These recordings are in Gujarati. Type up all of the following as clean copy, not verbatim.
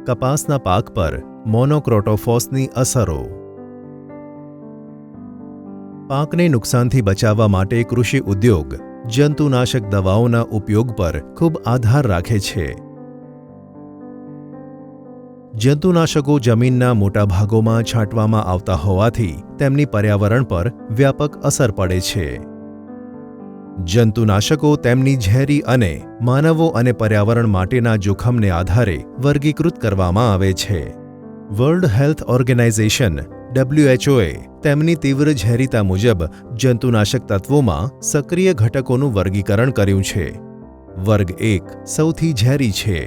કપાસના પાક પર મોનોક્રોટોફોસની અસરો। પાકને નુકસાનથી બચાવવા માટે કૃષિ ઉદ્યોગ જંતુનાશક દવાઓના ઉપયોગ પર ખૂબ આધાર રાખે છે। જંતુનાશકો જમીનના મોટા ભાગોમાં છાંટવામાં આવતા હોવાથી તેમની પર્યાવરણ પર વ્યાપક અસર પડે છે। જંતુનાશકો તેમની ઝેરી અને માનવો અને પર્યાવરણ માટેના જોખમને આધારે વર્ગીકૃત કરવામાં આવે છે। વર્લ્ડ હેલ્થ ઓર્ગેનાઇઝેશન WHOએ તેમની તીવ્ર ઝેરીતા મુજબ જંતુનાશક તત્વોમાં સક્રિય ઘટકોનું વર્ગીકરણ કર્યું છે। વર્ગ 1 સૌથી ઝેરી છે।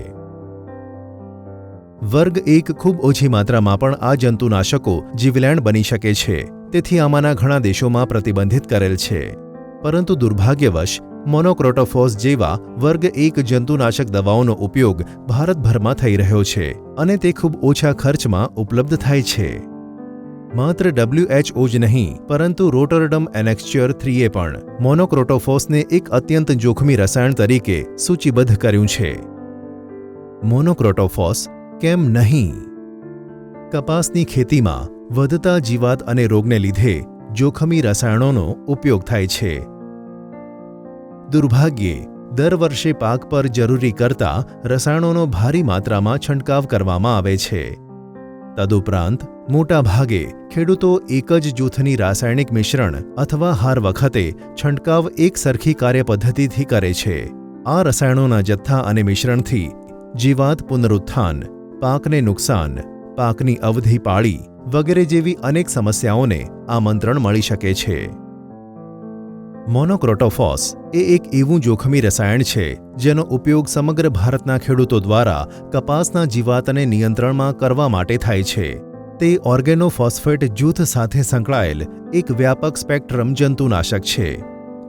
વર્ગ 1 ખૂબ ઓછી માત્રામાં પણ આ જંતુનાશકો જીવલેણ બની શકે છે, તેથી આમાંના ઘણા દેશોમાં પ્રતિબંધિત કરેલ છે। પરંતુ દુર્ભાગ્યવશ મોનોક્રોટોફોસ જેવા વર્ગ 1 જંતુનાશક દવાઓનો ઉપયોગ ભારતભરમાં થઈ રહ્યો છે અને તે ખૂબ ઓછા ખર્ચમાં ઉપલબ્ધ થાય છે। માત્ર WHO જ નહીં, પરંતુ રોટરડમ એનેક્સ્ચ્યોર 3એ પણ મોનોક્રોટોફોસને એક અત્યંત જોખમી રસાયણ તરીકે સૂચિબદ્ધ કર્યું છે। મોનોક્રોટોફોસ કેમ નહીં? કપાસની ખેતીમાં વધતા જીવાત અને રોગને લીધે જોખમી રસાયણોનો ઉપયોગ થાય છે। દુર્ભાગ્યે દર વર્ષે પાક પર જરૂરી કરતાં રસાયણોનો ભારી માત્રામાં છંટકાવ કરવામાં આવે છે। તદુપરાંત મોટા ભાગે ખેડૂતો એક જ જૂથની રાસાયણિક મિશ્રણ અથવા હાર વખતે છંટકાવ એક સરખી કાર્યપદ્ધતિથી કરે છે। આ રસાયણોના જથ્થા અને મિશ્રણથી જીવાત પુનરુત્થાન, પાકને નુકસાન, પાકની અવધિ પાળી વગેરે જેવી અનેક સમસ્યાઓને આમંત્રણ મળી શકે છે। મોનોક્રોટોફોસ એ એક એવું જોખમી રસાયણ છે જેનો ઉપયોગ સમગ્ર ભારતના ખેડૂતો દ્વારા કપાસના જીવાતને નિયંત્રણમાં કરવા માટે થાય છે। તે ઓર્ગેનોફોસ્ફેટ જૂથ સાથે સંકળાયેલ એક વ્યાપક સ્પેક્ટ્રમ જંતુનાશક છે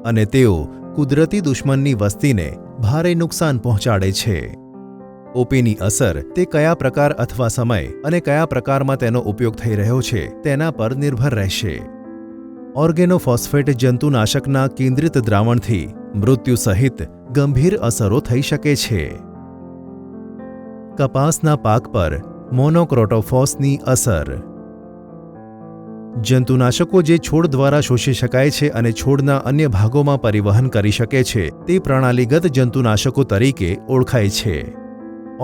અને તેઓ કુદરતી દુશ્મનની વસ્તીને ભારે નુકસાન પહોંચાડે છે। ઓપીની અસર તે કયા પ્રકાર અથવા સમય અને કયા પ્રકારમાં તેનો ઉપયોગ થઈ રહ્યો છે તેના પર નિર્ભર રહેશે। ઓર્ગેનોફોસ્ફેટ જંતુનાશકના કેન્દ્રિત દ્રાવણથી મૃત્યુ સહિત ગંભીર અસરો થઈ શકે છે। કપાસના પાક પર મોનોક્રોટોફોસની અસર। જંતુનાશકો જે છોડ દ્વારા શોષી શકાય છે અને છોડના અન્ય ભાગોમાં પરિવહન કરી શકે છે તે પ્રણાલીગત જંતુનાશકો તરીકે ઓળખાય છે।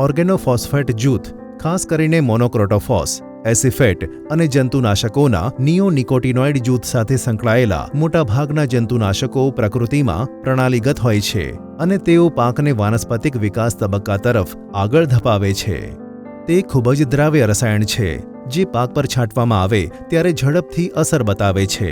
ઓર્ગેનોફોસ્ફેટ જૂથ ખાસ કરીને મોનોક્રોટોફોસ, એસિફેટ અને જંતુનાશકોના નિયોનિકોટિનોઇડ જૂથ સાથે સંકળાયેલા મોટાભાગના જંતુનાશકો પ્રકૃતિમાં પ્રણાલીગત હોય છે અને તેઓ પાકને વાનસ્પતિક વિકાસ તબક્કા તરફ આગળ ધપાવે છે। તે ખૂબ જ દ્રાવ્ય રસાયણ છે જે પાક પર છાંટવામાં આવે ત્યારે ઝડપથી અસર બતાવે છે।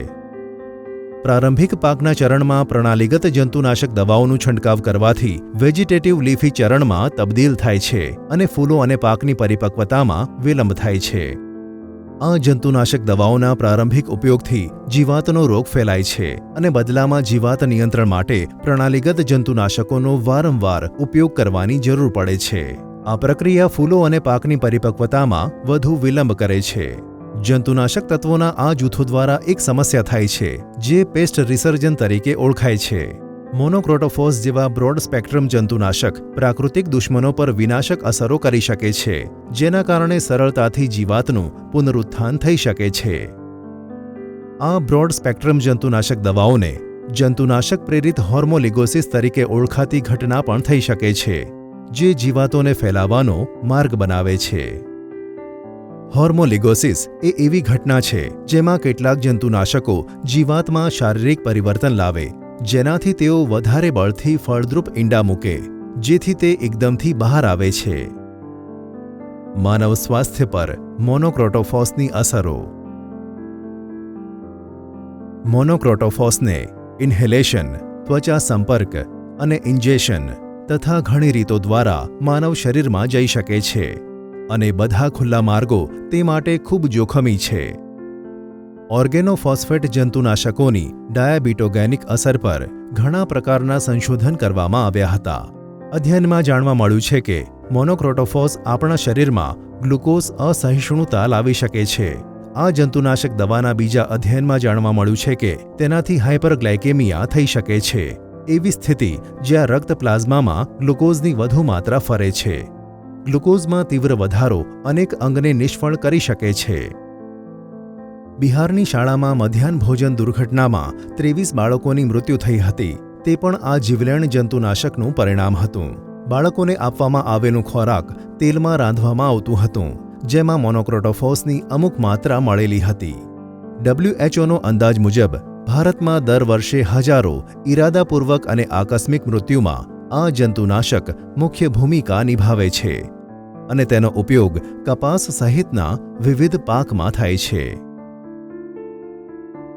પ્રારંભિક પાકના ચરણમાં પ્રણાલીગત જંતુનાશક દવાઓનું છંટકાવ કરવાથી વેજીટેટિવ લીફી ચરણમાં તબદીલ થાય છે અને ફૂલો અને પાકની પરિપક્વતામાં વિલંબ થાય છે। આ જંતુનાશક દવાઓના પ્રારંભિક ઉપયોગથી જીવાતનો રોગ ફેલાય છે અને બદલામાં જીવાત નિયંત્રણ માટે પ્રણાલીગત જંતુનાશકોનો વારંવાર ઉપયોગ કરવાની જરૂર પડે છે। આ પ્રક્રિયા ફૂલો અને પાકની પરિપક્વતામાં વધુ વિલંબ કરે છે। જંતુનાશક તત્વોના આ જૂથો દ્વારા એક સમસ્યા થાય છે જે પેસ્ટ રિસર્જન તરીકે ઓળખાય છે। મોનોક્રોટોફોસ જેવા બ્રોડ સ્પેક્ટ્રમ જંતુનાશક પ્રાકૃતિક દુશ્મનો પર વિનાશક અસરો કરી શકે છે, જેના કારણે સરળતાથી જીવાતનું પુનરુત્થાન થઈ શકે છે। આ બ્રોડ સ્પેક્ટ્રમ જંતુનાશક દવાઓને જંતુનાશક પ્રેરિત હોર્મોલિગોસિસ તરીકે ઓળખાતી ઘટના પણ થઈ શકે છે, જે જીવાતોને ફેલાવાનો માર્ગ બનાવે છે। હોર્મોલિગોસિસ એ એવી ઘટના છે જેમાં કેટલાક જંતુનાશકો જીવાતમાં શારીરિક પરિવર્તન લાવે, જેનાથી તેઓ વધારે બળથી ફળદ્રુપ ઈંડા મૂકે, જેથી તે એકદમથી બહાર આવે છે। માનવ સ્વાસ્થ્ય પર મોનોક્રોટોફોસની અસરો। મોનોક્રોટોફોસને ઇન્હેલેશન, ત્વચા સંપર્ક અને ઇન્જેક્શન તથા ઘણી રીતો દ્વારા માનવ શરીરમાં જઈ શકે છે અને બધા ખુલ્લા માર્ગો તે માટે ખૂબ જોખમી છે। ઓર્ગેનોફોસ્ફેટ જંતુનાશકોની ડાયાબિટોગેનિક અસર પર ઘણા પ્રકારના સંશોધન કરવામાં આવ્યા હતા। અધ્યયનમાં જાણવા મળ્યું છે કે મોનોક્રોટોફોસ આપણા શરીરમાં ગ્લુકોઝ અસહિષ્ણુતા લાવી શકે છે। આ જંતુનાશક દવાના બીજા અધ્યયનમાં જાણવા મળ્યું છે કે તેનાથી હાઇપરગ્લાયકેમિયા થઈ શકે છે, એવી સ્થિતિ જ્યાં રક્ત પ્લાઝમામાં ગ્લુકોઝની વધુ માત્રા ફરે છે। ગ્લુકોઝમાં તીવ્ર વધારો અનેક અંગને નિષ્ફળ કરી શકે છે. બિહારની શાળામાં મધ્યાહન ભોજન દુર્ઘટનામાં 23 બાળકોની મૃત્યુ થઈ હતી. તે પણ આ જીવલેણ જંતુનાશકનું પરિણામ હતું. બાળકોને આપવામાં આવેલું ખોરાક તેલમાં રાંધવામાં આવતું હતું, જેમાં મોનોક્રોટોફોસની અમુક માત્રા મળેલી હતી. WHOનો અંદાજ મુજબ ભારતમાં દર વર્ષે હજારો ઇરાદાપૂર્વક અને આકસ્મિક મૃત્યુમાં આ જંતુનાશક મુખ્ય ભૂમિકા નિભાવે છે અને તેનો ઉપયોગ કપાસ સહિતના વિવિધ પાકમાં થાય છે.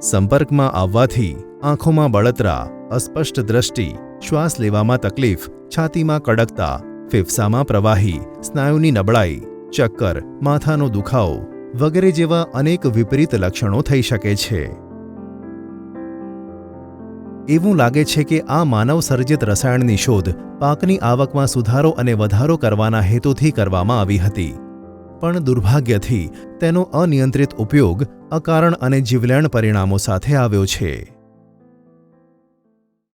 સંપર્કમાં આવવાથી આંખોમાં બળતરા, અસ્પષ્ટ દ્રષ્ટિ, શ્વાસ લેવામાં તકલીફ, છાતીમાં કડકતા, ફેફસામાં પ્રવાહી, સ્નાયુની નબળાઈ, ચક્કર, માથાનો દુખાવો વગેરે જેવા અનેક વિપરીત લક્ષણો થઈ શકે છે. એવું લાગે છે કે આ માનવ સર્જિત રસાયણની શોધ પાકની આવકમાં સુધારો અને વધારો કરવાના હેતુથી કરવામાં આવી હતી, પણ દુર્ભાગ્યથી તેનો અનિયંત્રિત ઉપયોગ અકારણ અને જીવલેણ પરિણામો સાથે આવ્યો છે.